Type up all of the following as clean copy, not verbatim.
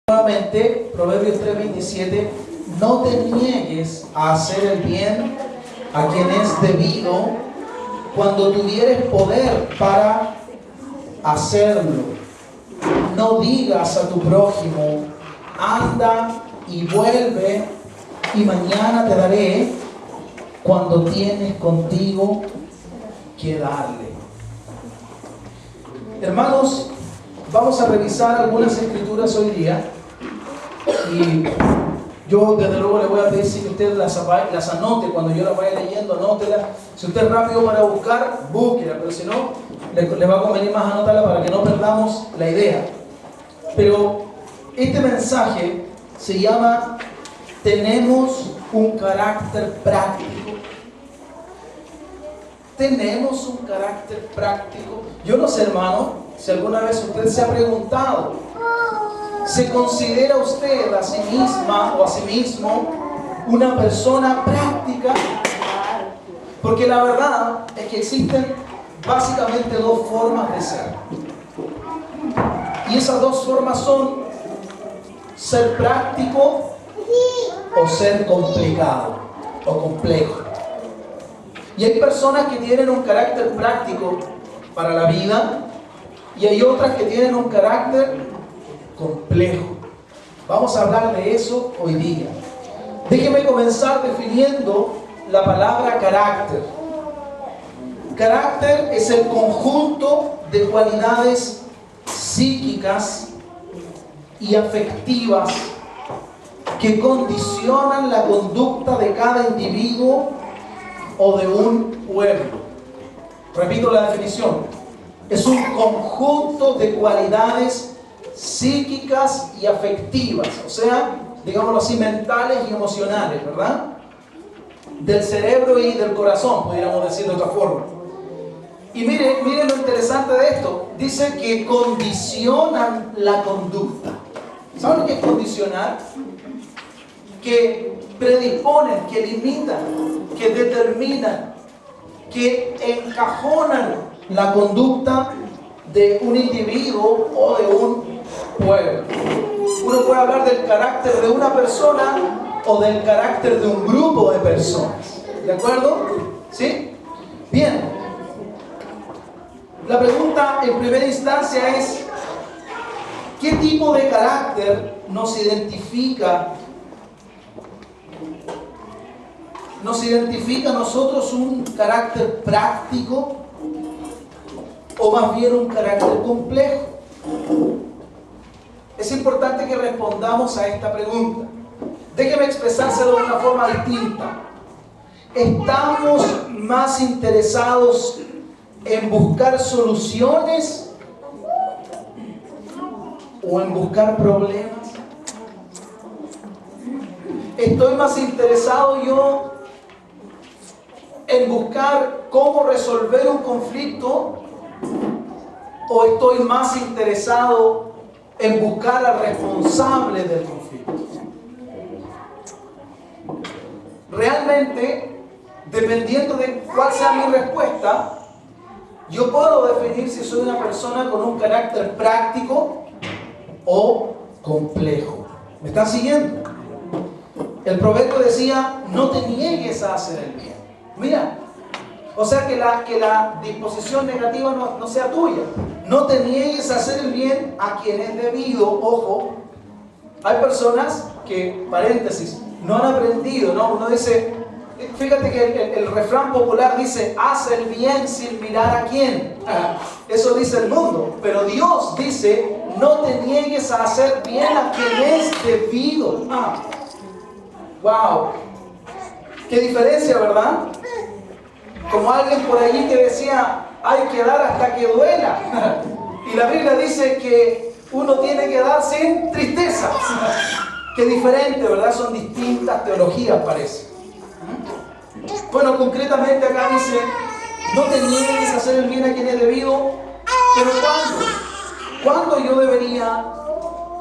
Nuevamente, Proverbios 3:27, no te niegues a hacer el bien a quien es debido cuando tuvieres poder para hacerlo. No digas a tu prójimo, anda y vuelve y mañana te daré, cuando tienes contigo que darle. Hermanos, vamos a revisar algunas escrituras hoy día y yo desde luego le voy a pedir si usted las anote cuando yo las vaya leyendo, anótelas. Si usted es rápido para buscar, búsquela, pero si no, le va a convenir más anotarla para que no perdamos la idea. Pero este mensaje se llama Tenemos un carácter práctico. Tenemos un carácter práctico. Yo no sé, hermano, si alguna vez usted se ha preguntado, ¿se considera usted a sí misma o a sí mismo una persona práctica? Porque la verdad es que existen básicamente dos formas de ser. Y esas dos formas son ser práctico o ser complicado o complejo. Y hay personas que tienen un carácter práctico para la vida y hay otras que tienen un carácter complejo. Vamos a hablar de eso hoy día. Déjeme comenzar definiendo la palabra carácter. Carácter es el conjunto de cualidades psíquicas y afectivas que condicionan la conducta de cada individuo o de un pueblo. Repito la definición. Es un conjunto de cualidades psíquicas y afectivas, o sea, digámoslo así, mentales y emocionales, ¿verdad? Del cerebro y del corazón, pudiéramos decir de otra forma. Y miren lo interesante de esto. Dice que condicionan la conducta. ¿Saben lo que es condicionar? Que predisponen, que limitan, que determinan, que encajonan la conducta de un individuo o de un pueblo. Uno puede hablar del carácter de una persona o del carácter de un grupo de personas. ¿De acuerdo? ¿Sí? Bien. La pregunta en primera instancia es, ¿qué tipo de carácter nos identifica? ¿Nos identifica a nosotros un carácter práctico o más bien un carácter complejo? Es importante que respondamos a esta pregunta. Déjeme expresárselo de una forma distinta. ¿Estamos más interesados en buscar soluciones o en buscar problemas? ¿Estoy más interesado yo en buscar cómo resolver un conflicto o estoy más interesado en buscar al responsable del conflicto? Realmente, dependiendo de cuál sea mi respuesta, yo puedo definir si soy una persona con un carácter práctico o complejo. ¿Me están siguiendo? El proverbio decía, no te niegues a hacer el bien. Mira, o sea que la disposición negativa no sea tuya. No te niegues a hacer el bien a quien es debido. Ojo, hay personas que, paréntesis, no han aprendido, ¿no? Uno dice, fíjate que el refrán popular dice, haz el bien sin mirar a quién. Eso dice el mundo. Pero Dios dice, no te niegues a hacer bien a quien es debido. Wow. Qué diferencia, ¿verdad? Como alguien por allí que decía, hay que dar hasta que duela. Y la Biblia dice que uno tiene que dar sin tristeza. Qué diferente, ¿verdad? Son distintas teologías, parece. Bueno, concretamente acá dice, no te niegues a hacer el bien a quien es debido. Pero ¿cuándo? ¿Cuándo yo debería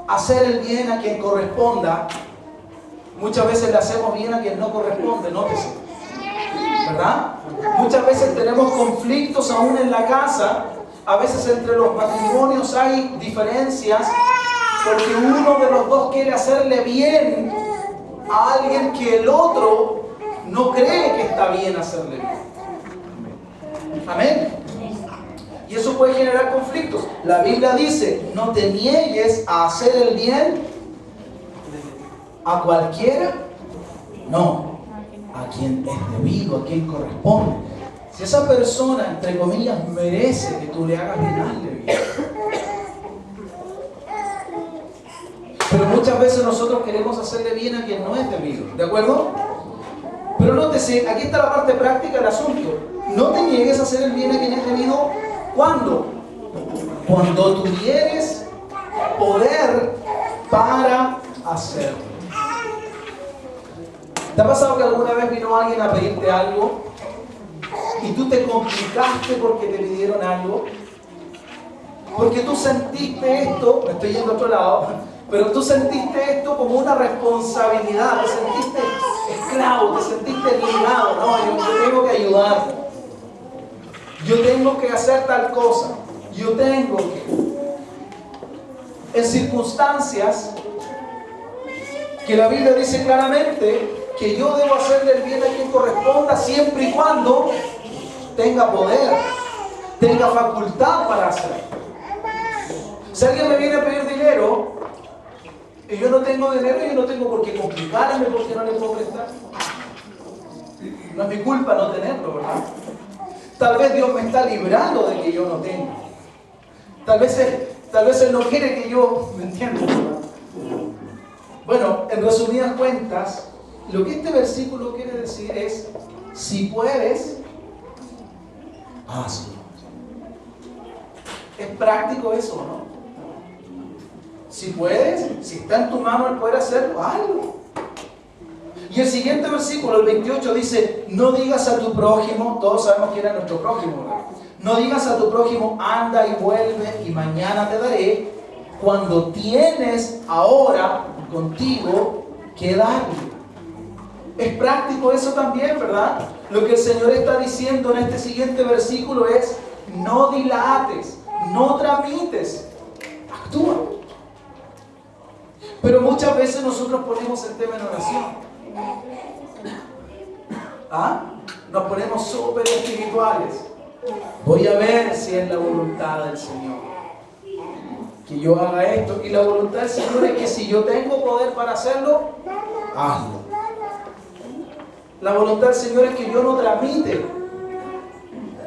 hacer el bien a quien corresponda? Muchas veces le hacemos bien a quien no corresponde, nótese, ¿verdad? Muchas veces tenemos conflictos aún en la casa. A veces entre los matrimonios hay diferencias porque uno de los dos quiere hacerle bien a alguien que el otro no cree que está bien hacerle bien. Amén. Y eso puede generar conflictos. La Biblia dice, no te niegues a hacer el bien a cualquiera, no, a quien es debido, a quien corresponde. Si esa persona, entre comillas, merece que tú le hagas bien, hazle bien. Pero muchas veces nosotros queremos hacerle bien a quien no es debido, ¿de acuerdo? Pero nótese, aquí está la parte práctica del asunto. No te niegues a hacer el bien a quien es debido. ¿Cuándo? Cuando tuvieres poder para hacerlo. ¿Te ha pasado que alguna vez vino alguien a pedirte algo y tú te complicaste porque te pidieron algo? Porque tú sentiste esto, me estoy yendo a otro lado, pero tú sentiste esto como una responsabilidad, te sentiste esclavo, te sentiste ligado. No, yo tengo que ayudar, yo tengo que hacer tal cosa, yo tengo que. En circunstancias que la Biblia dice claramente que yo debo hacerle el bien a quien corresponda siempre y cuando tenga poder, tenga facultad para hacerlo. Si alguien me viene a pedir dinero y yo no tengo dinero, yo no tengo por qué complicarme porque no le puedo prestar. No es mi culpa no tenerlo, ¿verdad? Tal vez Dios me está librando de que yo no tenga. Tal vez Él no quiere que yo, ¿me entiendes? Bueno, en resumidas cuentas, lo que este versículo quiere decir es, si puedes, hazlo. ¿Es práctico eso, no? Si puedes, si está en tu mano el poder hacerlo, hazlo. Y el siguiente versículo, el 28, dice, no digas a tu prójimo, todos sabemos quién es nuestro prójimo, ¿verdad? No digas a tu prójimo, anda y vuelve y mañana te daré, cuando tienes ahora contigo que darle. Es práctico eso también, ¿verdad? Lo que el Señor está diciendo en este siguiente versículo es, no dilates, no tramites, actúa. Pero muchas veces nosotros ponemos el tema en oración. Nos ponemos súper espirituales. Voy a ver si es la voluntad del Señor que yo haga esto. Y la voluntad del Señor es que si yo tengo poder para hacerlo, hazlo. La voluntad del Señor es que yo no tramite,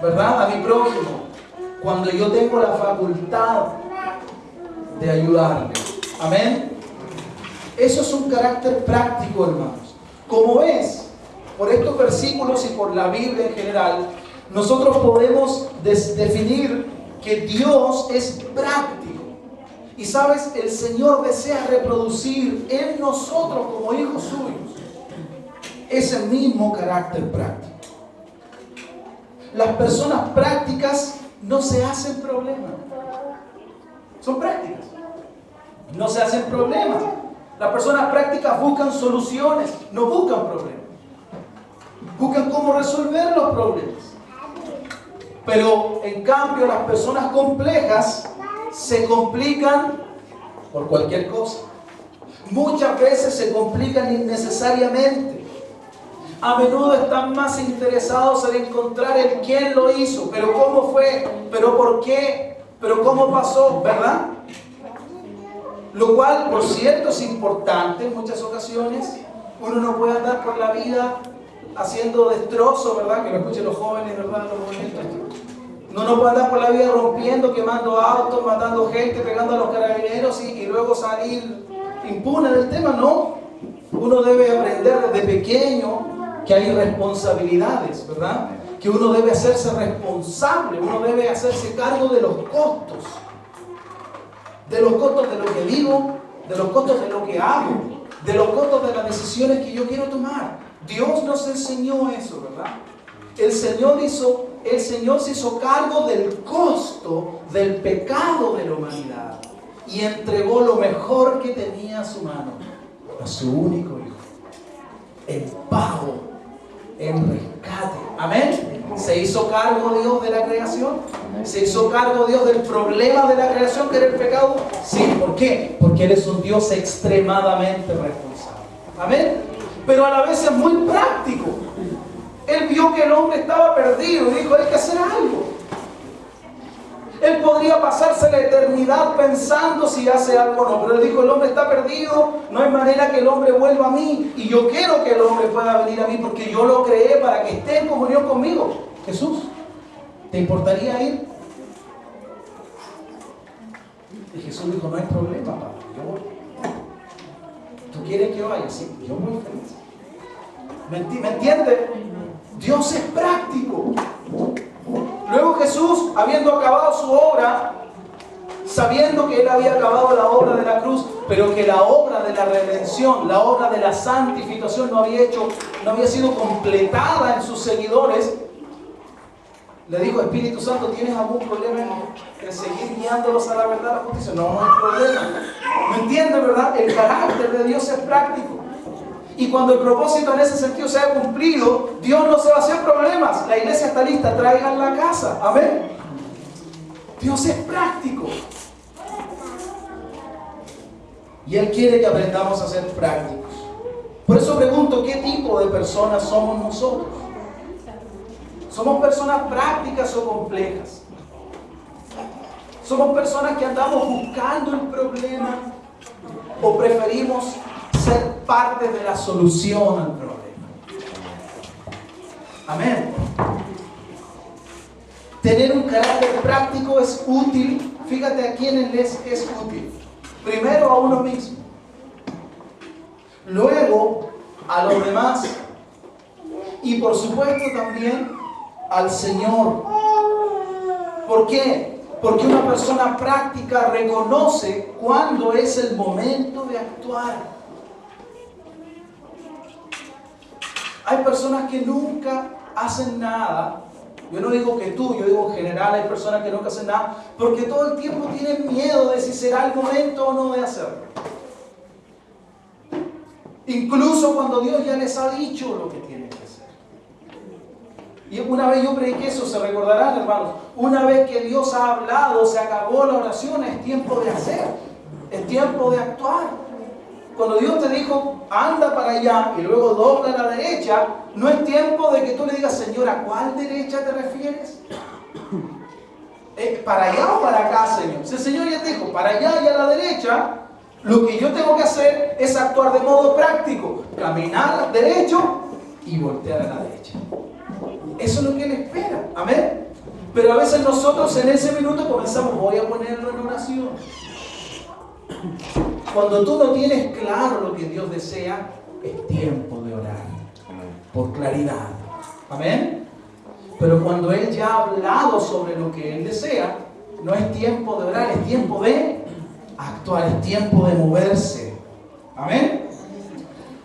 ¿verdad?, a mi prójimo cuando yo tengo la facultad de ayudarle. Amén. Eso es un carácter práctico, hermanos. Como ves, por estos versículos y por la Biblia en general, nosotros podemos definir que Dios es práctico. Y sabes, el Señor desea reproducir en nosotros como hijos suyos ese mismo carácter práctico. Las personas prácticas no se hacen problemas. Son prácticas. No se hacen problemas. Las personas prácticas buscan soluciones, no buscan problemas. Buscan cómo resolver los problemas. Pero en cambio las personas complejas se complican por cualquier cosa. Muchas veces se complican innecesariamente. A menudo están más interesados en encontrar el quién lo hizo, pero cómo fue, pero por qué, pero cómo pasó, ¿verdad? Lo cual, por cierto, es importante en muchas ocasiones. Uno no puede andar por la vida haciendo destrozos, ¿verdad? Que lo escuchen los jóvenes, ¿verdad? Los movimientos. Uno no puede andar por la vida rompiendo, quemando autos, matando gente, pegando a los carabineros y luego salir impune del tema, ¿no? Uno debe aprender desde pequeño que hay responsabilidades, ¿verdad? Que uno debe hacerse responsable, uno debe hacerse cargo de los costos. De los costos de lo que digo, de los costos de lo que hago, de los costos de las decisiones que yo quiero tomar. Dios nos enseñó eso, ¿verdad? El Señor se hizo cargo del costo del pecado de la humanidad y entregó lo mejor que tenía a su mano, a su único hijo, en pago, en rescate. Amén. ¿Se hizo cargo Dios de la creación? ¿Se hizo cargo Dios del problema de la creación que era el pecado? Sí, ¿por qué? Porque Él es un Dios extremadamente responsable. Amén. Pero a la vez es muy práctico. Él vio que el hombre estaba perdido y dijo, hay que hacer algo. Él podría pasarse la eternidad pensando si hace algo o no, pero él dijo, el hombre está perdido, no hay manera que el hombre vuelva a mí, y yo quiero que el hombre pueda venir a mí porque yo lo creé para que esté en comunión conmigo. Jesús, ¿te importaría ir? Y Jesús dijo, no hay problema, Padre, yo voy. ¿Tú quieres que vaya? Sí, yo voy feliz. ¿Me entiendes? Dios es práctico. Luego Jesús, habiendo acabado su obra, sabiendo que Él había acabado la obra de la cruz, pero que la obra de la redención, la obra de la santificación no había sido completada en sus seguidores, le dijo, Espíritu Santo, ¿tienes algún problema en seguir guiándolos a la verdad, a la justicia? No, no hay problema. ¿Me entiendes, verdad? El carácter de Dios es práctico. Y cuando el propósito en ese sentido se ha cumplido, Dios no se va a hacer problemas. La iglesia está lista, traigan la casa. Amén. Dios es práctico. Y Él quiere que aprendamos a ser prácticos. Por eso pregunto, ¿qué tipo de personas somos nosotros? ¿Somos personas prácticas o complejas? ¿Somos personas que andamos buscando el problema o preferimos ser parte de la solución al problema? Amén. Tener un carácter práctico es útil. Fíjate a quiénes les es útil. Primero a uno mismo. Luego a los demás. Y por supuesto también al Señor. ¿Por qué? Porque una persona práctica reconoce cuándo es el momento de actuar. Hay personas que nunca hacen nada. Yo no digo que tú, yo digo en general hay personas que nunca hacen nada porque todo el tiempo tienen miedo de si será el momento o no de hacerlo. Incluso cuando Dios ya les ha dicho lo que tienen que hacer. Y una vez yo prediqué eso, se recordarán, hermanos. Una vez que Dios ha hablado, se acabó la oración, es tiempo de hacer. Es tiempo de actuar. Cuando Dios te dijo, anda para allá y luego dobla a la derecha, no es tiempo de que tú le digas, Señor, ¿a cuál derecha te refieres? ¿Para allá o para acá, Señor? Si el Señor ya te dijo, para allá y a la derecha, lo que yo tengo que hacer es actuar de modo práctico, caminar derecho y voltear a la derecha. Eso es lo que Él espera, amén. Pero a veces nosotros en ese minuto comenzamos, voy a ponerlo en oración. Cuando tú no tienes claro lo que Dios desea, es tiempo de orar por claridad. Amén. Pero cuando Él ya ha hablado sobre lo que Él desea, no es tiempo de orar, es tiempo de actuar, es tiempo de moverse. Amén.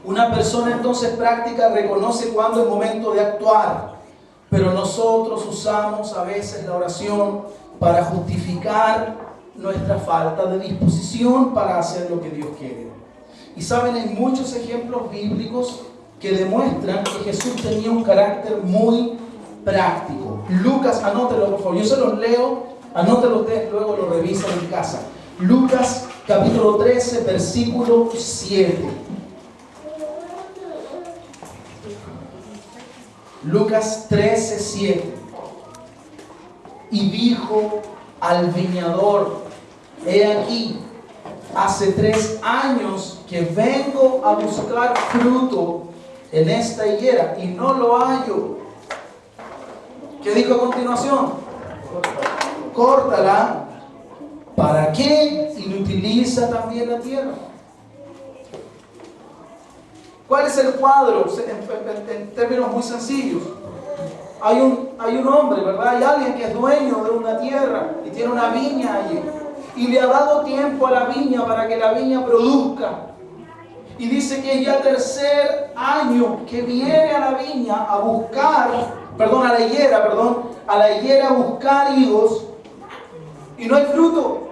Una persona entonces práctica reconoce cuándo es momento de actuar, pero nosotros usamos a veces la oración para justificar nuestra falta de disposición para hacer lo que Dios quiere. Y saben, hay muchos ejemplos bíblicos que demuestran que Jesús tenía un carácter muy práctico. Lucas, anótelo por favor, yo se los leo, anótelo ustedes, luego lo revisan en casa. Lucas capítulo 13, versículo 7. Lucas 13, 7. Y dijo al viñador, he aquí, hace 3 años que vengo a buscar fruto en esta higuera y no lo hallo. ¿Qué dijo a continuación? Córtala. ¿Para qué inutiliza también la tierra? ¿Cuál es el cuadro? En términos muy sencillos. Hay un hombre, ¿verdad? Hay alguien que es dueño de una tierra y tiene una viña allí. Y le ha dado tiempo a la viña para que la viña produzca. Y dice que ya 3er año que viene a la viña a buscar, a la higuera a buscar higos y no hay fruto.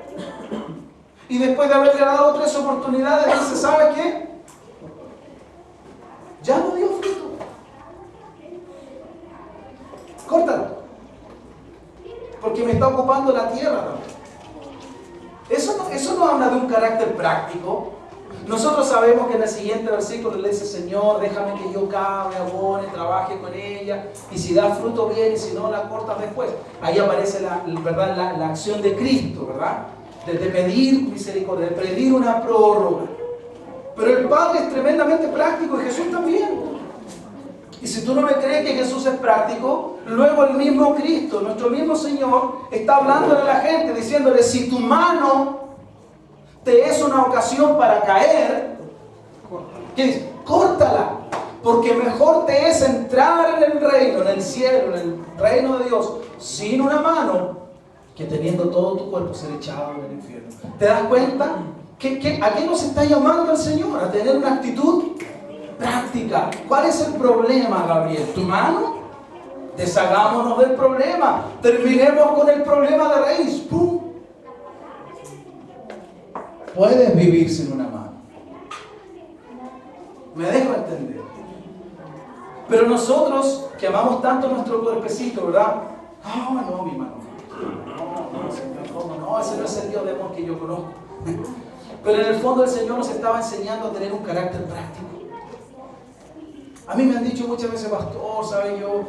Y después de haberle dado 3 oportunidades, dice, ¿sabe qué? Ya no dio fruto. Corta sabemos que en el siguiente versículo le dice, Señor, déjame que yo cabe, abone, trabaje con ella, y si da fruto bien, y si no, la cortas después. Ahí aparece la acción de Cristo, ¿verdad? De pedir misericordia, de pedir una prórroga. Pero el Padre es tremendamente práctico y Jesús también. Y si tú no me crees que Jesús es práctico, luego el mismo Cristo, nuestro mismo Señor, está hablando a la gente, diciéndole, si tu mano te es una ocasión para caer, ¿qué dice? Córtala, porque mejor te es entrar en el reino, en el cielo, en el reino de Dios, sin una mano, que teniendo todo tu cuerpo ser echado en el infierno. ¿Te das cuenta? ¿A qué nos está llamando el Señor? A tener una actitud práctica. ¿Cuál es el problema, Gabriel? ¿Tu mano? Deshagámonos del problema. Terminemos con el problema de raíz. ¡Pum! Puedes vivir sin una mano. Me dejo entender. Pero nosotros que amamos tanto nuestro cuerpecito, ¿verdad? No, mi mano. No, ese no es el Dios de amor que yo conozco. Pero en el fondo el Señor nos estaba enseñando a tener un carácter práctico. A mí me han dicho muchas veces, pastor, ¿sabes? Yo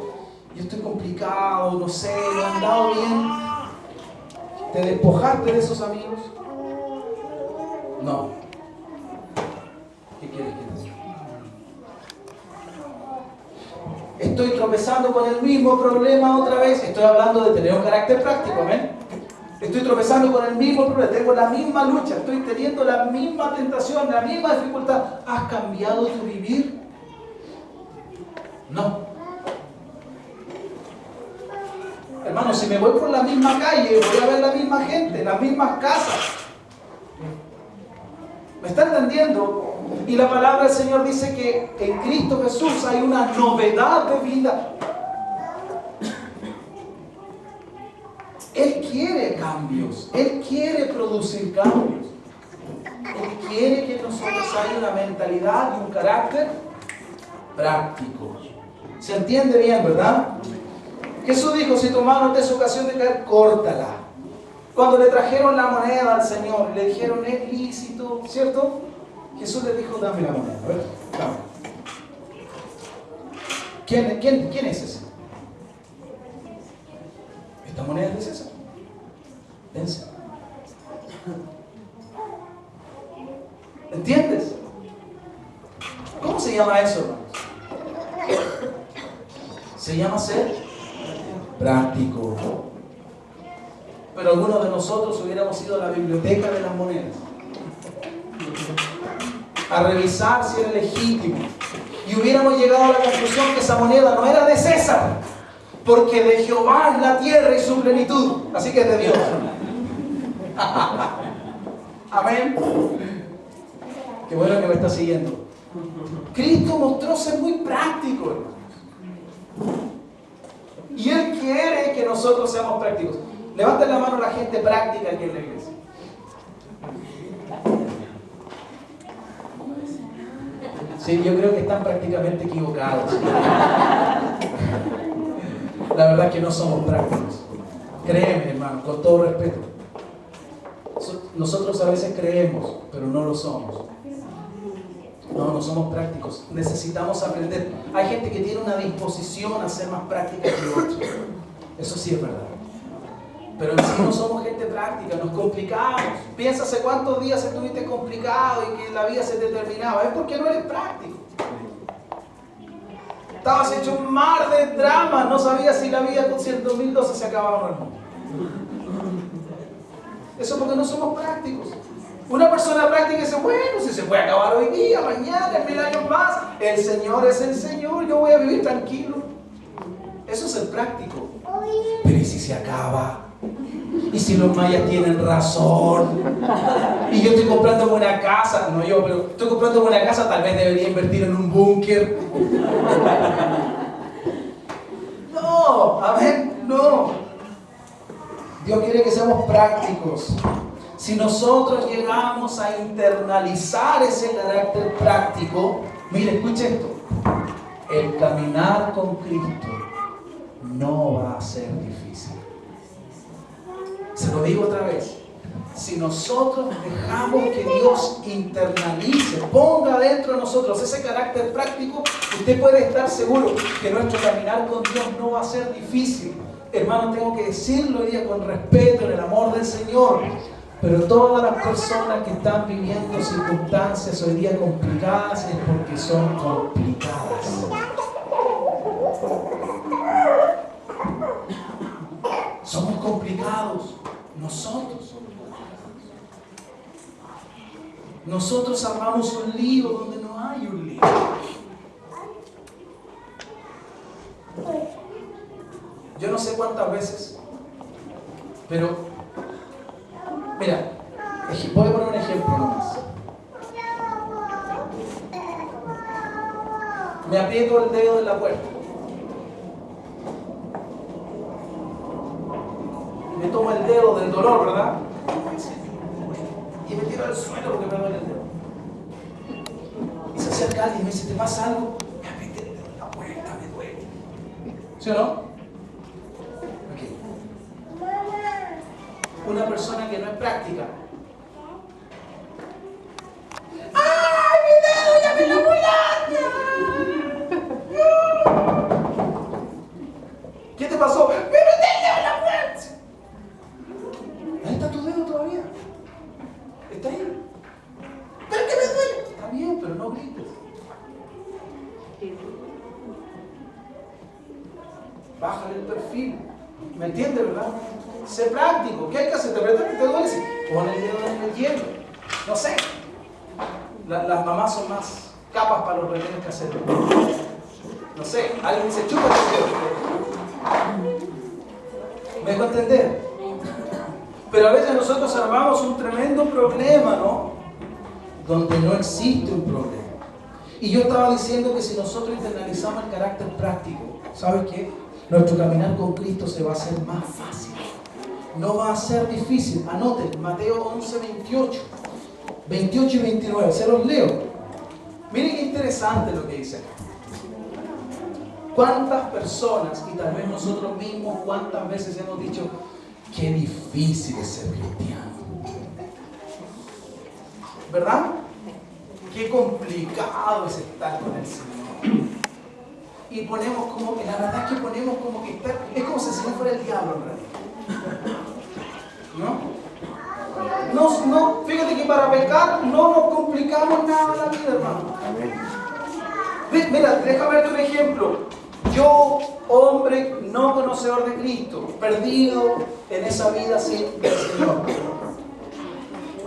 estoy complicado, no sé, no he andado bien. ¿Te despojaste de esos amigos? No. ¿Qué quieres que te diga? Estoy tropezando con el mismo problema otra vez. Estoy hablando de tener un carácter práctico, ¿amén? Estoy tropezando con el mismo problema, tengo la misma lucha, estoy teniendo la misma tentación, la misma dificultad. ¿Has cambiado tu vivir? No. Hermano, si me voy por la misma calle, voy a ver la misma gente, las mismas casas. ¿Me está entendiendo? Y la palabra del Señor dice que en Cristo Jesús hay una novedad de vida. Él quiere cambios, Él quiere producir cambios. Él quiere que nosotros haya una mentalidad y un carácter práctico. ¿Se entiende bien, verdad? Jesús dijo, si tu mano te es ocasión de caer, córtala. Cuando le trajeron la moneda al Señor, le dijeron, es lícito, ¿cierto? Jesús le dijo, dame la moneda. A ver, dame. ¿Quién es ese? Esta moneda es de César. Dense. ¿Entiendes? ¿Cómo se llama eso, hermanos? Se llama ser práctico. Pero algunos de nosotros hubiéramos ido a la biblioteca de las monedas a revisar si era legítimo y hubiéramos llegado a la conclusión que esa moneda no era de César, porque de Jehová es la tierra y su plenitud, así que es de Dios. Amén. Qué bueno que me está siguiendo. Cristo mostró ser muy práctico, hermanos. Y Él quiere que nosotros seamos prácticos. Levanten la mano la gente práctica aquí en la iglesia. Sí, yo creo que están prácticamente equivocados. La verdad es que no somos prácticos. Créeme, hermano, con todo respeto. Nosotros a veces creemos, pero no lo somos. No somos prácticos. Necesitamos aprender. Hay gente que tiene una disposición a ser más práctica que otros. Eso sí es verdad. Pero en sí no somos gente práctica, nos complicamos. Piensa hace cuántos días estuviste complicado y que la vida se te terminaba. Es porque no eres práctico. Estabas hecho un mar de dramas, no sabías si la vida con 100.012 se acababa o no. Eso es porque no somos prácticos. Una persona práctica dice, bueno, si se puede acabar hoy día, mañana, en 1000 años más, el Señor es el Señor, yo voy a vivir tranquilo. Eso es el práctico. Pero ¿y si se acaba? ¿Y si los mayas tienen razón? Y yo estoy comprando una casa, no yo, pero estoy comprando una casa, tal vez debería invertir en un búnker. No, amén, no. Dios quiere que seamos prácticos. Si nosotros llegamos a internalizar ese carácter práctico, mire, escuche esto, el caminar con Cristo no va a ser difícil. Se lo digo otra vez, si nosotros dejamos que Dios internalice, ponga dentro de nosotros ese carácter práctico, usted puede estar seguro que nuestro caminar con Dios no va a ser difícil. Hermano, tengo que decirlo hoy día con respeto, en el amor del Señor. Pero todas las personas que están viviendo circunstancias hoy día complicadas es porque son complicadas. Somos complicados. Nosotros armamos un lío donde no hay un lío. Yo no sé cuántas veces, pero mira, voy a poner un ejemplo nomás. Me aprieto el dedo de la puerta. Me tomo el dedo del dolor, ¿verdad? Y me tiro al suelo porque me duele el dedo. Y se acerca alguien y me dice, ¿te pasa algo? Me aprieté el dedo de la puerta, me duele. ¿Sí o no? Una persona que no es práctica. ¡Ay, mi dedo! ¡Ya me lo volaste! ¿Qué te pasó? ¡Me metí el dedo en la puerta! Ahí está tu dedo todavía. Está ahí. ¿Pero qué me duele? Está bien, pero no grites. Bájale el perfil. ¿Me entiendes, verdad? Sé práctico. ¿Qué hay que hacer? ¿Te apretas que te duele? Sí. Pon el dedo en el hielo. No sé. Las mamás son más capas para los remedios caseros. No sé. Alguien se chupa el dedo. ¿Me dejo entender? Pero a veces nosotros armamos un tremendo problema, ¿no? Donde no existe un problema. Y yo estaba diciendo que si nosotros internalizamos el carácter práctico, ¿sabes qué? Nuestro caminar con Cristo se va a hacer más fácil. No va a ser difícil. Anoten, Mateo 11, 28 y 29. Se los leo. Miren qué interesante lo que dice. ¿Cuántas personas, y tal vez nosotros mismos, cuántas veces hemos dicho, qué difícil es ser cristiano? ¿Verdad? Qué complicado es estar con el Señor. Y ponemos como que, la verdad es que ponemos como que estar, es como si el Señor fuera el diablo en realidad. ¿No? Fíjate que para pecar no nos complicamos nada la vida, hermano. Mira, déjame darte un ejemplo. Yo, hombre no conocedor de Cristo, perdido en esa vida sin el Señor.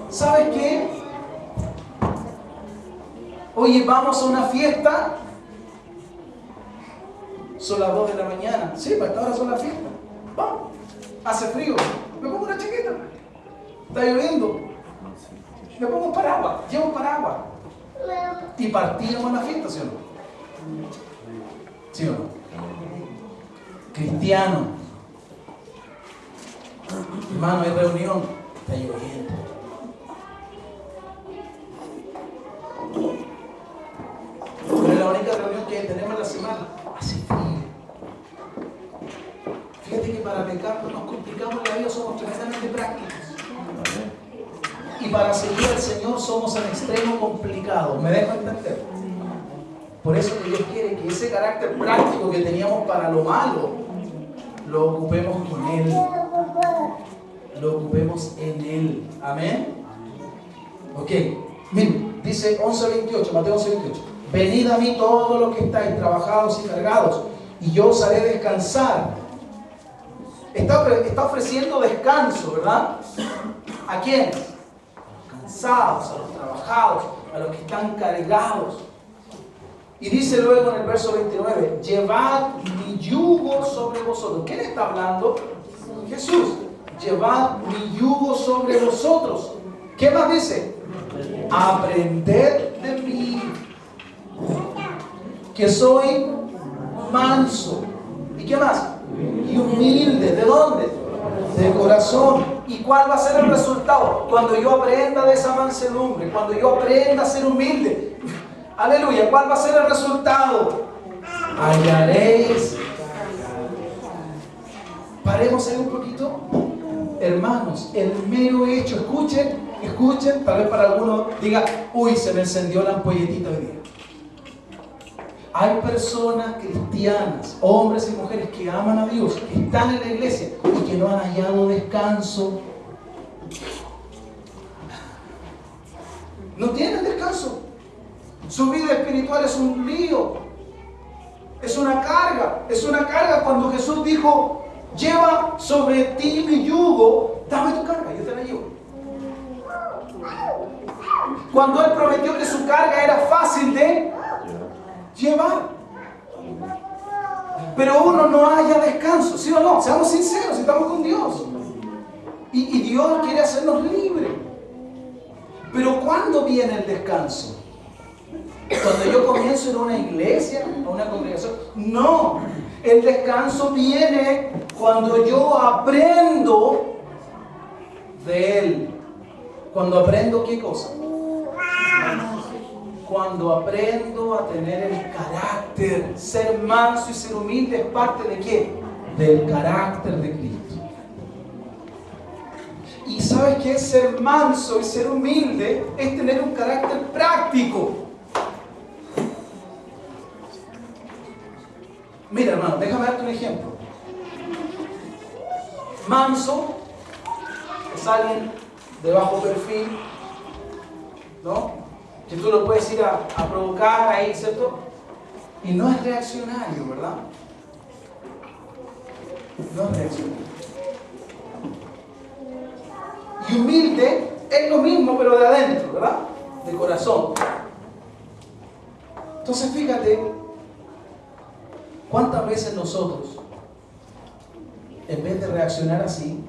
¿Sabes qué? Oye, vamos a una fiesta. Son las 2 de la mañana. Sí, para esta hora son las fiestas. Vamos. Hace frío. Me pongo una chaqueta. Está lloviendo. Me pongo un paraguas. Llevo un paraguas. Y partimos a la fiesta, ¿sí o no? ¿Sí o no? Cristiano. Hermano, hay reunión. Está lloviendo. Pero es la única reunión que tenemos en la semana. Hace frío. Fíjate que para pecar no nos complicamos la vida, somos tremendamente prácticos. Y para seguir al Señor somos en extremo complicados. ¿Me dejo entender? Por eso que Dios quiere que ese carácter práctico que teníamos para lo malo, lo ocupemos con Él. Lo ocupemos en Él. Amén. Ok. Miren, dice 11:28, Mateo 11:28. Venid a mí todos los que estáis trabajados y cargados, y yo os haré descansar. Está ofreciendo descanso, ¿verdad? ¿A quiénes? A los cansados, a los trabajados, a los que están cargados. Y dice luego en el verso 29, llevad mi yugo sobre vosotros. ¿Quién está hablando? Jesús. Llevad mi yugo sobre vosotros. ¿Qué más dice? Aprended de mí, que soy manso. ¿Y qué más? Y humilde. ¿De dónde? De corazón. ¿Y cuál va a ser el resultado? Cuando yo aprenda de esa mansedumbre, cuando yo aprenda a ser humilde. Aleluya. ¿Cuál va a ser el resultado? Hallaréis. Paremos ahí un poquito. Hermanos, el mero hecho, escuchen, tal vez para algunos diga, uy, se me encendió la ampolletita hoy día. Hay personas cristianas, hombres y mujeres que aman a Dios, que están en la iglesia y que no han hallado descanso. No tienen descanso. Su vida espiritual es un lío. Es una carga. Es una carga cuando Jesús dijo, lleva sobre ti mi yugo, dame tu carga, yo te la llevo. Cuando Él prometió que su carga era fácil de llevar. Pero uno no haya descanso, ¿sí o no? Seamos sinceros, estamos con Dios. Y Dios quiere hacernos libres. Pero ¿cuándo viene el descanso? Cuando yo comienzo en una iglesia, en una congregación. No, el descanso viene cuando yo aprendo de Él. Cuando aprendo, ¿qué cosa? Cuando aprendo a tener el carácter. Ser manso y ser humilde es parte de ¿qué? Del carácter de Cristo. Y ¿sabes qué es ser manso y ser humilde? Es tener un carácter práctico. Mira, hermano, déjame darte un ejemplo. Manso es alguien de bajo perfil, ¿no? Que tú lo puedes ir a provocar ahí, ¿cierto? Y no es reaccionario, ¿verdad? No es reaccionario. Y humilde es lo mismo, pero de adentro, ¿verdad? De corazón. Entonces, fíjate, ¿cuántas veces nosotros, en vez de reaccionar así,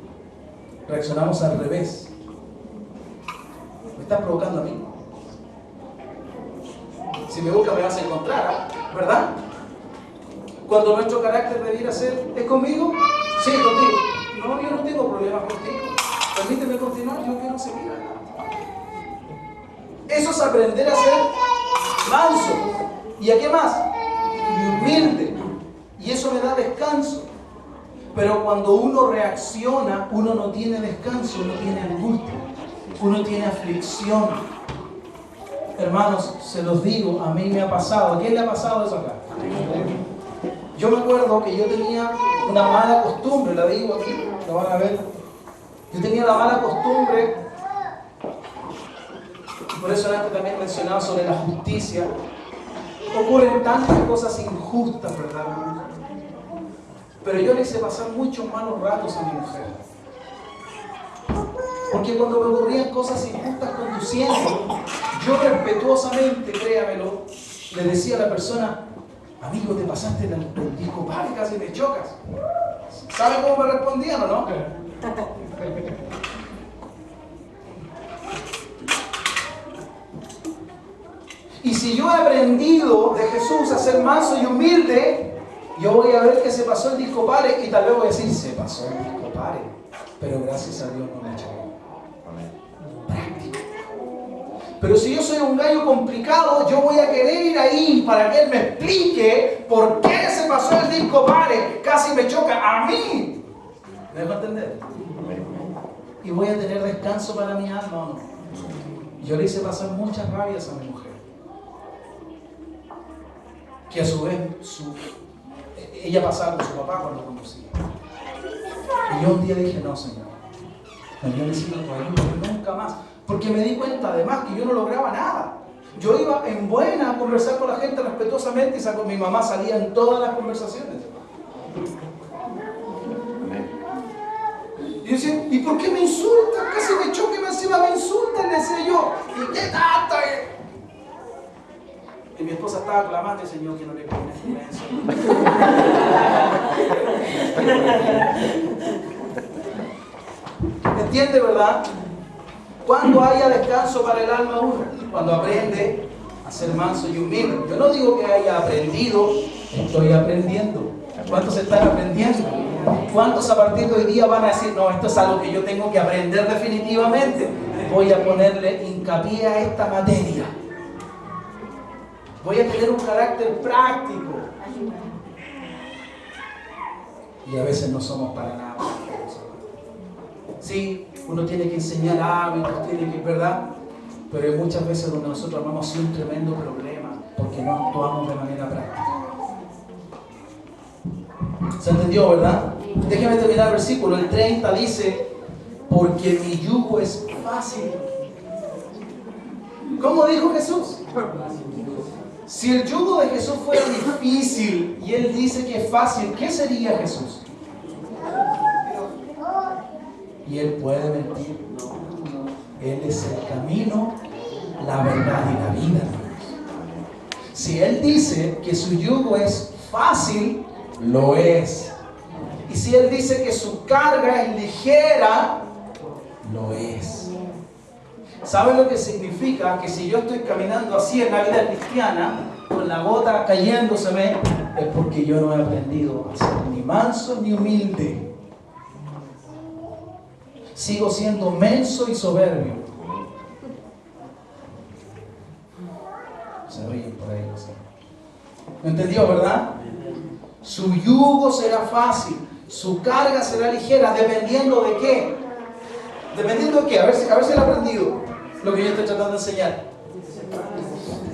reaccionamos al revés? Me estás provocando a mí. Si me buscas me vas a encontrar, ¿verdad? Cuando nuestro carácter debiera ser, ¿es conmigo? Sí, contigo. No, yo no tengo problemas contigo. Permíteme continuar, yo quiero seguir acá. Eso es aprender a ser manso. ¿Y a qué más? Y humilde. Y eso me da descanso. Pero cuando uno reacciona, uno no tiene descanso, uno tiene angustia, uno tiene aflicción. Hermanos, se los digo, a mí me ha pasado. ¿A quién le ha pasado eso acá? Yo me acuerdo que yo tenía una mala costumbre, la digo aquí, lo van a ver. Yo tenía la mala costumbre, y por eso antes también mencionaba sobre la justicia. Ocurren tantas cosas injustas, ¿verdad? Pero yo le hice pasar muchos malos ratos a mi mujer. Porque cuando me ocurrían cosas injustas conduciendo, yo respetuosamente, créamelo, le decía a la persona, amigo, te pasaste el disco padre, casi me chocas. ¿Sabe cómo me respondían o no? Y si yo he aprendido de Jesús a ser manso y humilde, yo voy a ver que se pasó el disco padre y tal vez voy a decir, se pasó el disco padre, pero gracias a Dios no me chocó. Práctico. Pero si yo soy un gallo complicado, yo voy a querer ir ahí para que él me explique por qué se pasó el disco padre, casi me choca a mí. ¿Me dejo entender? Y voy a tener descanso para mi alma o no. Yo le hice pasar muchas rabias a mi mujer, que a su vez ella pasaba con su papá cuando conducía. Y yo un día dije, no, Señor, yo necesito tu ayuda, nunca más. Porque me di cuenta además que yo no lograba nada. Yo iba en buena a conversar con la gente respetuosamente y con mi mamá salía en todas las conversaciones. Y yo decía, ¿y por qué me insultas? Casi me choque y encima me insultan, le decía yo. ¿Y qué tanto? Y mi esposa estaba clamando, Señor, que no le pone eso. ¿Entiende, verdad? Cuando haya descanso para el alma uno, cuando aprende a ser manso y humilde. Yo no digo que haya aprendido, estoy aprendiendo. ¿Cuántos están aprendiendo? ¿Cuántos a partir de hoy día van a decir, no, esto es algo que yo tengo que aprender definitivamente? Voy a ponerle hincapié a esta materia. Voy a tener un carácter práctico. Y a veces no somos para nada. Sí, uno tiene que enseñar hábitos, tiene que, ¿verdad? Pero hay muchas veces donde nosotros armamos así un tremendo problema porque no actuamos de manera práctica. ¿Se entendió, verdad? Déjeme terminar el versículo. El 30 dice, porque mi yugo es fácil. ¿Cómo dijo Jesús? Si el yugo de Jesús fuera difícil y Él dice que es fácil, ¿qué sería Jesús? Y Él puede mentir. Él es el camino, la verdad y la vida. Si Él dice que su yugo es fácil, lo es. Y si Él dice que su carga es ligera, lo es. ¿Saben lo que significa? Que si yo estoy caminando así en la vida cristiana, con la gota cayéndoseme, es porque yo no he aprendido a ser ni manso ni humilde. Sigo siendo menso y soberbio. Se ríen por ahí. ¿Me entendió, verdad? Su yugo será fácil, su carga será ligera, ¿dependiendo de qué? ¿Dependiendo de qué? A ver si lo he aprendido, lo que yo estoy tratando de enseñar.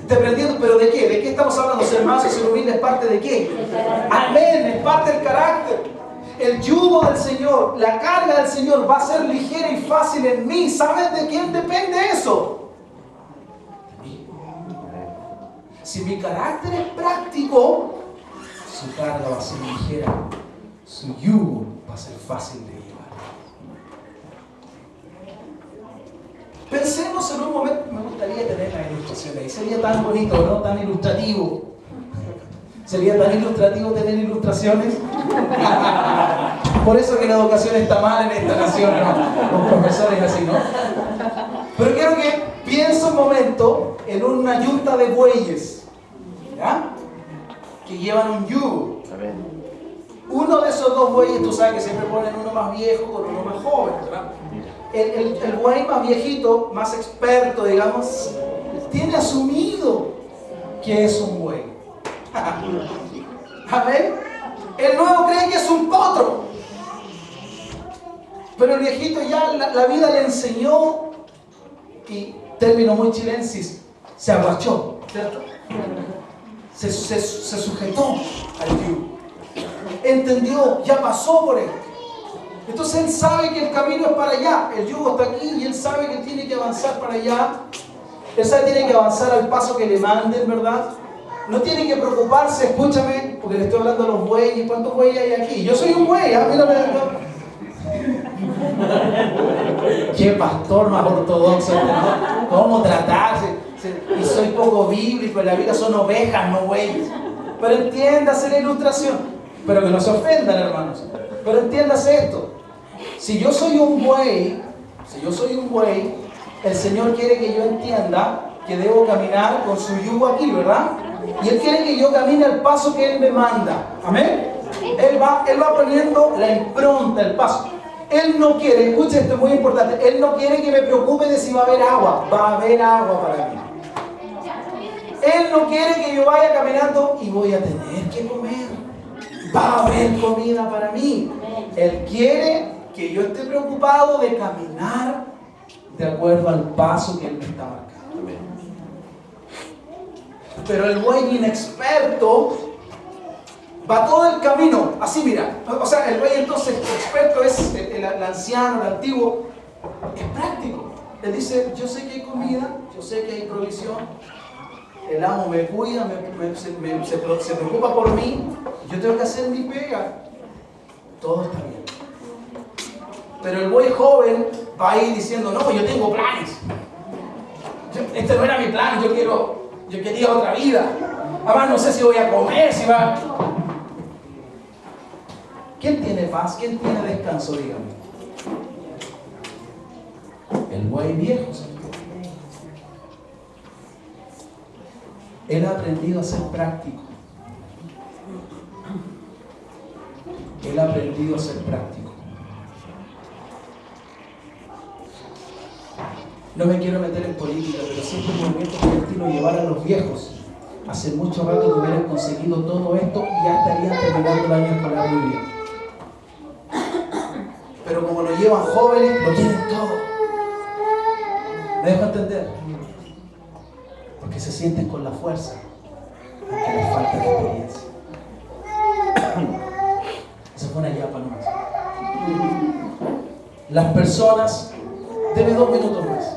Dependiendo, ¿pero de qué? ¿De qué estamos hablando? Ser manso y ser humilde es parte de qué? Amén, es parte del carácter. El yugo del Señor, la carga del Señor va a ser ligera y fácil en mí. ¿Sabes de quién depende eso? De mí. Si mi carácter es práctico, su carga va a ser ligera, su yugo va a ser fácil de llevar. Pensemos en un momento, me gustaría tener la ilustración ahí, sería tan bonito, ¿no? Tan ilustrativo. ¿Sería tan ilustrativo tener ilustraciones? Por eso que la educación está mal en esta nación, ¿no? Los profesores así, ¿no? Pero quiero que piense un momento en una yunta de bueyes, ¿ya? Que llevan un yugo. Uno de esos dos bueyes, tú sabes que siempre ponen uno más viejo con uno más joven, ¿verdad? El buey más viejito, más experto, digamos, tiene asumido que es un buey. Amén. El nuevo cree que es un potro. Pero el viejito ya la vida le enseñó, y término muy chilensis, se aguachó, ¿cierto? Se sujetó al yugo. Entendió, ya pasó por él. Entonces él sabe que el camino es para allá. El yugo está aquí y él sabe que tiene que avanzar para allá. Él sabe que tiene que avanzar al paso que le manden, ¿verdad? No tiene que preocuparse, escúchame, porque le estoy hablando a los bueyes. ¿Cuántos bueyes hay aquí? Yo soy un buey, ¿ah? Mírame. Qué pastor más ortodoxo, ¿no? ¿Cómo tratarse? Y soy poco bíblico, en la vida son ovejas, no bueyes. Pero entiéndase la ilustración. Pero que no se ofendan, hermanos. Pero entiéndase esto. Si yo soy un buey, el Señor quiere que yo entienda que debo caminar con su yugo aquí, ¿verdad? Y Él quiere que yo camine al paso que Él me manda. ¿Amén? Él va poniendo la impronta, el paso. Él no quiere, escucha esto, es muy importante, Él no quiere que me preocupe de si va a haber agua. Va a haber agua para mí. Él no quiere que yo vaya caminando y voy a tener que comer. Va a haber comida para mí. Él quiere que yo esté preocupado de caminar de acuerdo al paso que Él me está marcando. Pero el buey inexperto va todo el camino, así mira. O sea, el buey entonces experto es el anciano, el antiguo, es práctico. Él dice, yo sé que hay comida, yo sé que hay provisión, el amo me cuida, se preocupa por mí, yo tengo que hacer mi pega. Todo está bien. Pero el buey joven va a ir diciendo, no, yo tengo planes. Este no era mi plan, yo quería otra vida. Además no sé si voy a comer, si va... ¿Quién tiene paz? ¿Quién tiene descanso? Dígame. El buey viejo. Él ha aprendido a ser práctico. Él ha aprendido a ser práctico. No me quiero meter en política, pero siempre el movimiento cristiano llevar a los viejos. Hace mucho rato que hubieran conseguido todo esto y ya estarían terminando el año escolar muy bien. Pero pero como lo llevan jóvenes, lo tienen todo. ¿Me dejo entender? Porque se sienten con la fuerza, aunque les falta la experiencia. Esa fue una yapa nomás. Las personas, deme 2 minutos más.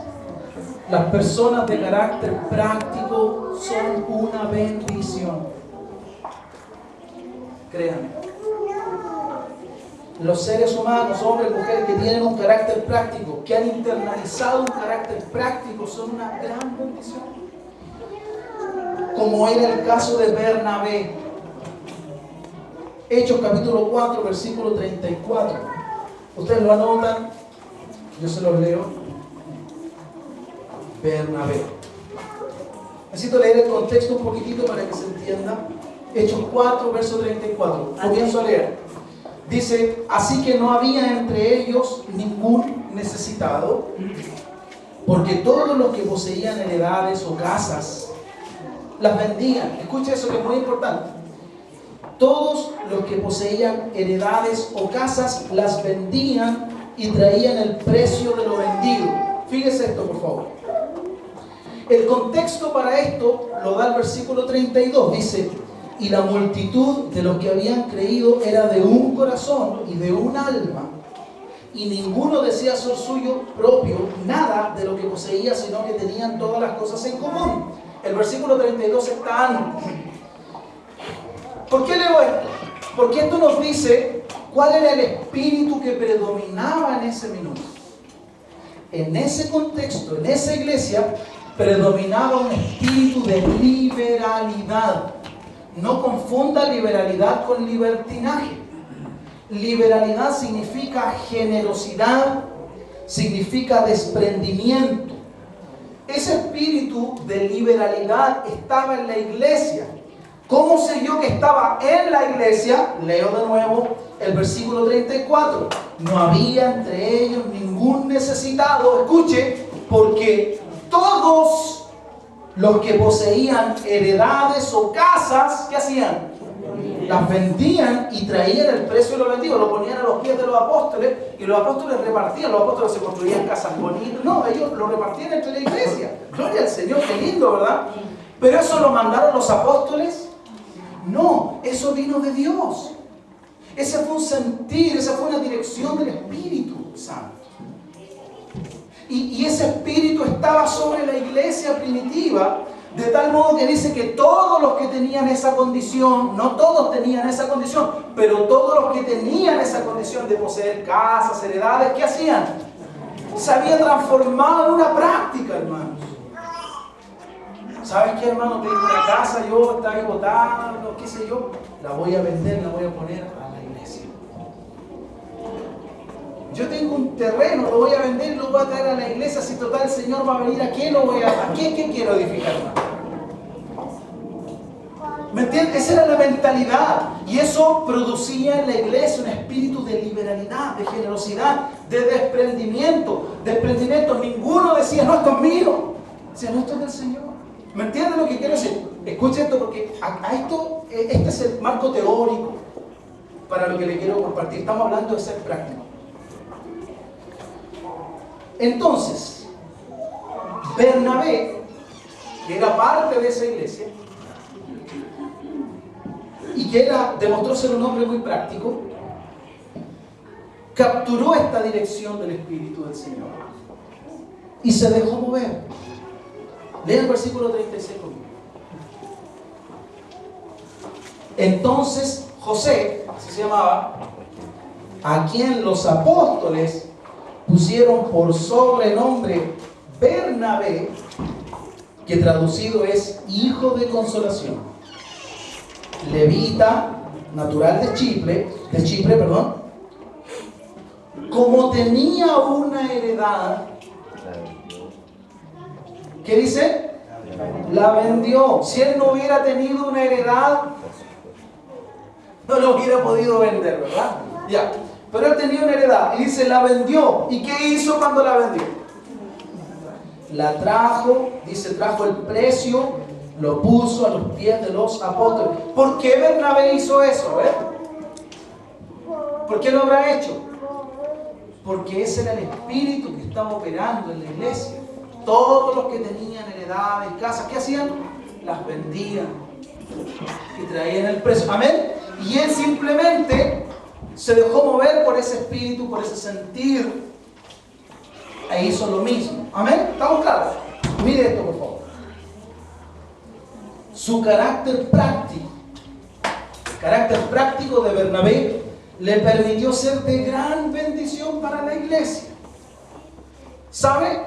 Las personas de carácter práctico son una bendición. Créanme. Los seres humanos, hombres y mujeres que tienen un carácter práctico, que han internalizado un carácter práctico, son una gran bendición. Como era el caso de Bernabé. Hechos capítulo 4, versículo 34. Ustedes lo anotan, yo se los leo. Bernabé. Necesito leer el contexto un poquitito para que se entienda. Hechos 4, verso 34. Comienzo a leer. Dice, así que no había entre ellos ningún necesitado, porque todos los que poseían heredades o casas, las vendían. Escuche eso que es muy importante. Todos los que poseían heredades o casas, las vendían y traían el precio de lo vendido. Fíjese esto, por favor. El contexto para esto lo da el versículo 32. Dice, y la multitud de los que habían creído era de un corazón y de un alma, y ninguno decía ser suyo propio nada de lo que poseía, sino que tenían todas las cosas en común. El versículo 32 está antes. ¿Por qué leo esto? Porque esto nos dice cuál era el espíritu que predominaba en ese minuto. En ese contexto, en esa iglesia, predominaba un espíritu de liberalidad. No confunda liberalidad con libertinaje. Liberalidad significa generosidad, significa desprendimiento. Ese espíritu de liberalidad estaba en la iglesia. ¿Cómo sé yo que estaba en la iglesia? Leo de nuevo el versículo 34. No había entre ellos ningún necesitado. Escuche, porque todos los que poseían heredades o casas, ¿qué hacían? Las vendían y traían el precio de lo vendido, lo ponían a los pies de los apóstoles y los apóstoles repartían. Los apóstoles se construían casas bonitas. No, ellos lo repartían entre la iglesia. Gloria al Señor, qué lindo, ¿verdad? Pero eso lo mandaron los apóstoles. No, eso vino de Dios. Ese fue un sentir, esa fue una dirección del Espíritu Santo. Y ese espíritu estaba sobre la iglesia primitiva, de tal modo que dice que todos los que tenían esa condición, no todos tenían esa condición, pero todos los que tenían esa condición de poseer casas, heredades, ¿qué hacían? Se había transformado en una práctica, hermanos. ¿Sabes qué, hermano? Tengo una casa, yo está ahí botada, qué sé yo, la voy a vender, la voy a poner a la iglesia. Yo tengo un terreno, lo voy a vender y lo voy a traer a la iglesia. Si total el Señor va a venir, ¿a qué lo voy a qué quiero edificar? ¿Me entiendes? Esa era la mentalidad. Y eso producía en la iglesia un espíritu de liberalidad, de generosidad, de desprendimiento. Ninguno decía, no, esto es mío. Decía, no, esto es del Señor. ¿Me entiendes lo que quiero decir? Escuche esto, porque a esto, este es el marco teórico para lo que le quiero compartir. Estamos hablando de ser práctico. Entonces, Bernabé, que era parte de esa iglesia y que demostró ser un hombre muy práctico, capturó esta dirección del Espíritu del Señor y se dejó mover. Lea el versículo 36 conmigo. Entonces José, así se llamaba, a quien los apóstoles pusieron por sobrenombre Bernabé, que traducido es hijo de consolación, levita, natural de Chipre, como tenía una heredad, ¿qué dice? La vendió. Si él no hubiera tenido una heredad, no lo hubiera podido vender, ¿verdad? Ya. Pero él tenía una heredad y dice, la vendió. ¿Y qué hizo cuando la vendió? La trajo, dice, trajo el precio, lo puso a los pies de los apóstoles. ¿Por qué Bernabé hizo eso? ¿Por qué lo habrá hecho? porque ese era el espíritu que estaba operando en la iglesia. Todos los que tenían heredades, casas, ¿qué hacían? Las vendían y traían el precio. Amén. Y él simplemente se dejó mover por ese espíritu, por ese sentir, e hizo lo mismo. Amén. ¿Estamos claros? Mire esto, por favor. Su carácter práctico, el carácter práctico de Bernabé, le permitió ser de gran bendición para la iglesia. ¿Sabe?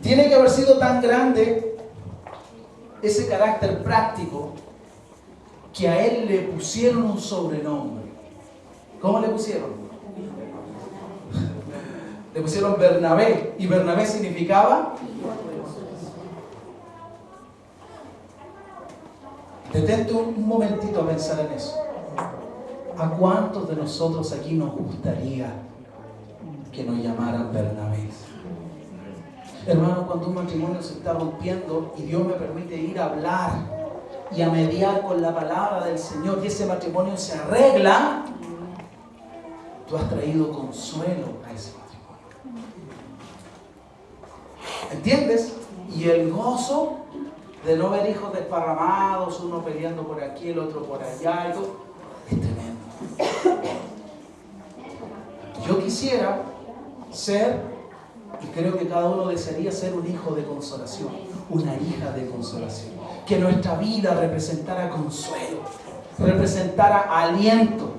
Tiene que haber sido tan grande ese carácter práctico que a él le pusieron un sobrenombre. ¿Cómo le pusieron? Le pusieron Bernabé, y Bernabé significaba... Detente un momentito a pensar en eso. ¿A cuántos de nosotros aquí nos gustaría que nos llamaran Bernabé? Hermano, cuando un matrimonio se está rompiendo y Dios me permite ir a hablar y a mediar con la palabra del Señor y ese matrimonio se arregla, tú has traído consuelo a ese matrimonio. ¿Entiendes? Y el gozo de no ver hijos desparramados, uno peleando por aquí, el otro por allá, y todo, es tremendo. Yo quisiera ser, y creo que cada uno desearía ser, un hijo de consolación, una hija de consolación. Que nuestra vida representara consuelo, representara aliento.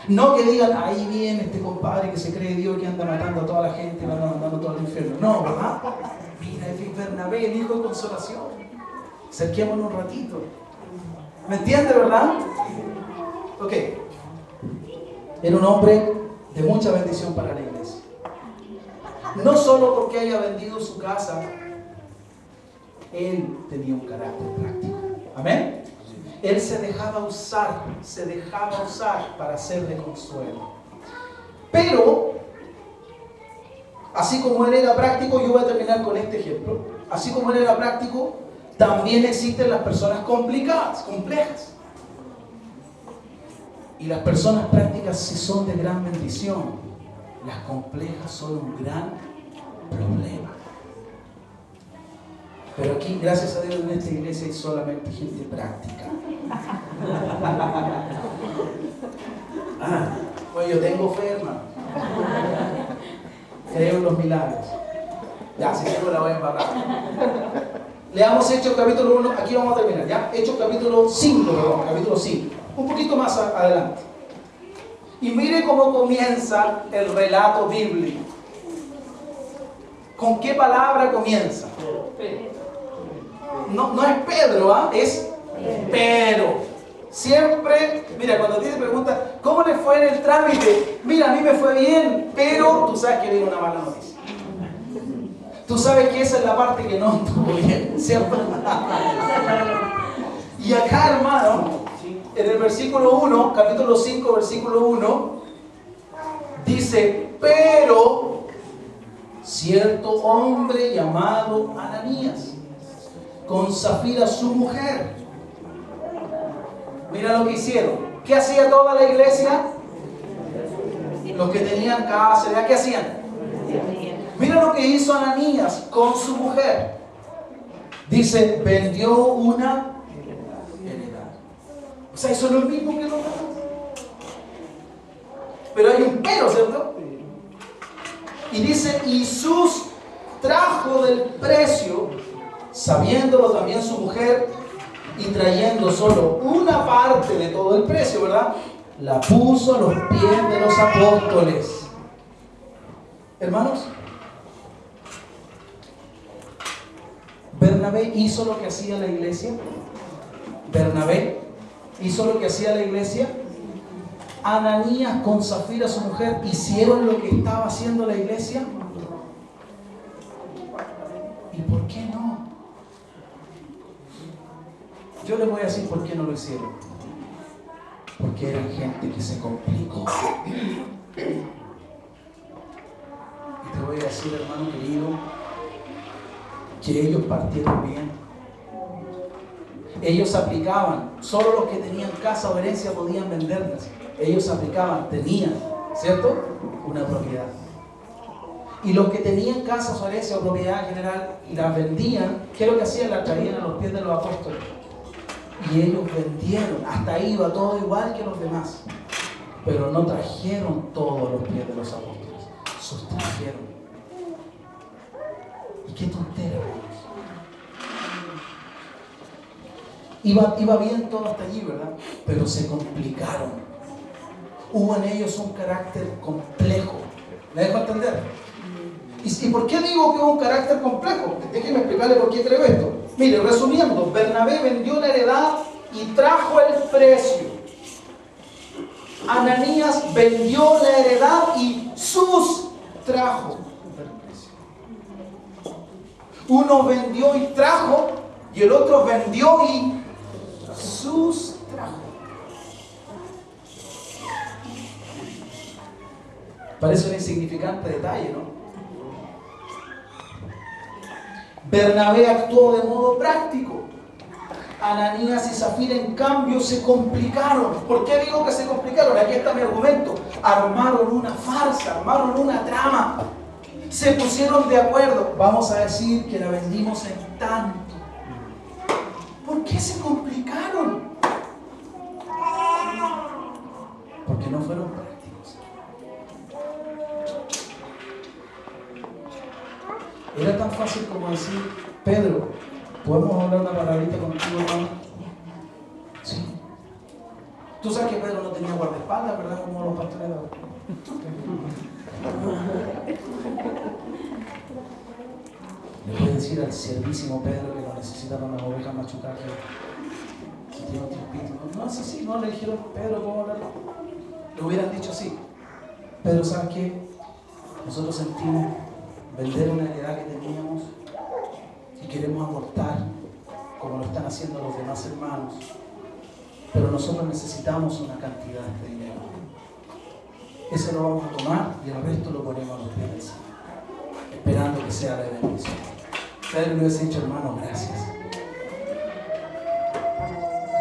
No que digan, ahí viene este compadre que se cree Dios, que anda matando a toda la gente, va mandando a todo el infierno. No, ¿verdad? Mira, es Bernabé, el hijo de consolación. Acerquémonos un ratito. ¿Me entiende, verdad? Ok. Era un hombre de mucha bendición para la iglesia. No solo porque haya vendido su casa, él tenía un carácter práctico. Amén. Él se dejaba usar para ser de consuelo. Pero, así como él era práctico, yo voy a terminar con este ejemplo. Así como él era práctico, también existen las personas complicadas, complejas. Y las personas prácticas sí son de gran bendición. Las complejas son un gran problema. Pero aquí, gracias a Dios, en esta iglesia hay solamente gente práctica. Pues yo tengo fe, hermano. Creo en los milagros. Ya, si no la voy a embarrar. Leamos Hechos capítulo 1, aquí vamos a terminar, ¿ya? Hechos capítulo 5, perdón, capítulo 5. Un poquito más adelante. Y mire cómo comienza el relato bíblico. ¿Con qué palabra comienza? No es Pedro, ¿ah? Es pero. Siempre, mira, cuando a ti te preguntan, ¿cómo le fue en el trámite? Mira, a mí me fue bien, pero tú sabes que viene una mala noticia. Tú sabes que esa es la parte que no estuvo bien, ¿cierto? Y acá, hermano, en el versículo 1, capítulo 5, versículo 1, dice, pero cierto hombre llamado Ananías, con Zafira su mujer. Mira lo que hicieron. ¿Qué hacía toda la iglesia? Los que tenían casa, ¿qué hacían? Mira lo que hizo Ananías con su mujer. Dice, vendió una heredad. O sea, eso es lo mismo que lo demás. Pero hay un pero, ¿cierto? Y dice, y sus trajo del precio, sabiéndolo también su mujer, y trayendo solo una parte de todo el precio, ¿verdad? La puso a los pies de los apóstoles. Hermanos, Bernabé hizo lo que hacía la iglesia. Bernabé hizo lo que hacía la iglesia. Ananías con Zafira su mujer hicieron lo que estaba haciendo la iglesia. ¿Y por qué no? Yo les voy a decir por qué no lo hicieron. Porque eran gente que se complicó. Y te voy a decir, hermano querido, que ellos partieron bien. Ellos aplicaban, solo los que tenían casa o herencia podían venderlas. Ellos aplicaban, tenían, ¿cierto? una propiedad. Y los que tenían casas o herencia o propiedad en general y las vendían, ¿qué es lo que hacían? Las traían a los pies de los apóstoles. Y ellos vendieron, hasta ahí iba todo igual que los demás. Pero no trajeron todo a los pies de los apóstoles, sustrajeron. Y qué tontera, iba bien todo hasta allí, ¿verdad? Pero se complicaron. Hubo en ellos un carácter complejo. ¿Me dejo entender? ¿Y por qué digo que hubo un carácter complejo? Déjenme explicarle por qué creo esto. Mire, resumiendo, Bernabé vendió la heredad y trajo el precio. Ananías vendió la heredad y sustrajo el precio. Uno vendió y trajo, y el otro vendió y sustrajo. Parece un insignificante detalle, ¿no? Bernabé actuó de modo práctico. Ananías y Zafira, en cambio, se complicaron. ¿Por qué digo que se complicaron? Aquí está mi argumento. Armaron una farsa, armaron una trama. Se pusieron de acuerdo. Vamos a decir que la vendimos en tanto. ¿Por qué se complicaron? Porque no fueron prácticos. Era tan fácil como decir: Pedro, ¿podemos hablar una palabrita contigo, hermano? Sí. Tú sabes que Pedro no tenía guardaespaldas, ¿verdad? Como los pastores de ahora. Le puede decir al servísimo Pedro que lo necesitan unas ovejas machucadas, que tiene un tiempito. No, es así, no le dijeron: Pedro, ¿cómo hablar? Le hubieran dicho así: Pedro, ¿sabes qué? Nosotros sentimos vender una heredad que teníamos y queremos aportar como lo están haciendo los demás hermanos, pero nosotros necesitamos una cantidad de dinero. Eso lo vamos a tomar y el resto lo ponemos a los pies del Señor, esperando que sea de bendición. Pedro le hubiese dicho: hermano, gracias,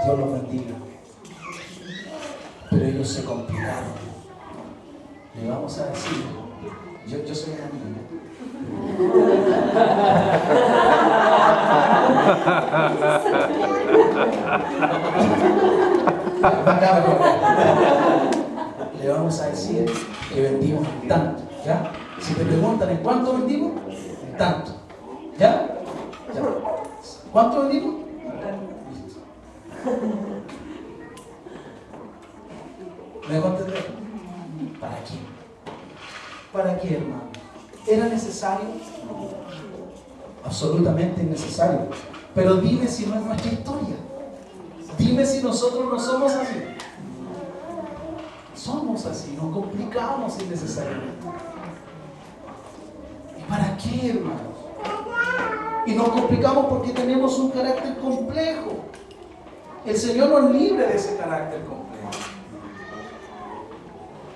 Dios los bendiga. Pero ellos se complicaron. Le vamos a decir: yo soy una niña. Le vamos a decir que vendimos en tanto, ¿ya? Si te preguntan en cuánto vendimos, en tanto, ¿ya? ¿Ya? ¿Cuánto vendimos? Listo. ¿Me dejo entender? ¿Para qué? ¿Para qué, hermano? ¿Era necesario? Absolutamente innecesario. Pero dime si no es nuestra historia. Dime si nosotros no somos así. Somos así, nos complicamos innecesariamente. ¿Y para qué, hermanos? Y nos complicamos porque tenemos un carácter complejo. El Señor nos libre de ese carácter complejo.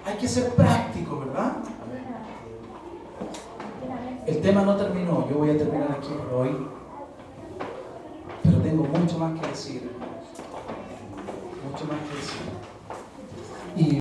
Hay que ser práctico, ¿verdad? El tema no terminó, yo voy a terminar aquí por hoy, pero tengo mucho más que decir, mucho más que decir. Y